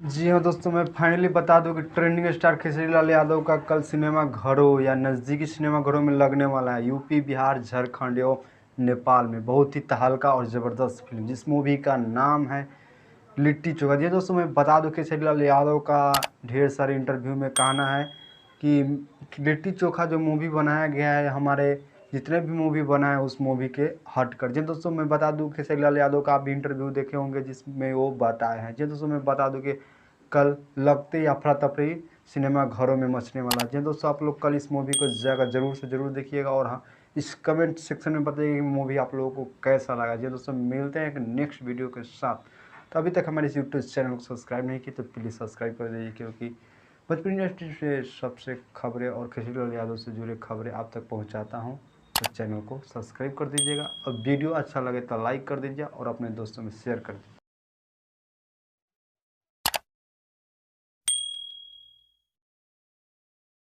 जी हाँ दोस्तों, मैं फाइनली बता दूं कि ट्रेंडिंग स्टार खेसारी लाल यादव का कल सिनेमा घरों या नज़दीकी सिनेमा घरों में लगने वाला है। यूपी, बिहार, झारखंड एवं नेपाल में बहुत ही तहलका और ज़बरदस्त फिल्म, जिस मूवी का नाम है लिट्टी चोखा। जी दोस्तों, मैं बता दूं खेसारी लाल यादव का ढेर सारे इंटरव्यू में कहना है कि लिट्टी चोखा जो मूवी बनाया गया है, हमारे जितने भी मूवी बना है उस मूवी के हट कर। जी दोस्तों, मैं बता दूं खेसारी लाल यादव का आप भी इंटरव्यू देखे होंगे जिसमें वो बताए हैं। जी दोस्तों, मैं बता दूं कि कल लगते ही अफरा तफरी सिनेमा घरों में मचने वाला है। जी दोस्तों, आप लोग कल इस मूवी को जगह ज़रूर से ज़रूर देखिएगा और हाँ, इस कमेंट सेक्शन में बताइए कि मूवी आप लोगों को कैसा लगा। जी दोस्तों, मिलते हैं एक नेक्स्ट वीडियो के साथ। तो अभी तक हमारे इस यूट्यूब चैनल को सब्सक्राइब नहीं की तो प्लीज़ सब्सक्राइब कर दीजिए, क्योंकि भोजपुरी इंडस्ट्री से सबसे खबरें और खेसारी लाल यादव से जुड़े खबरें आप तक पहुंचाता हूं। तो चैनल को सब्सक्राइब कर दीजिएगा और वीडियो अच्छा लगे तो लाइक कर दीजिए और अपने दोस्तों में शेयर कर दीजिए।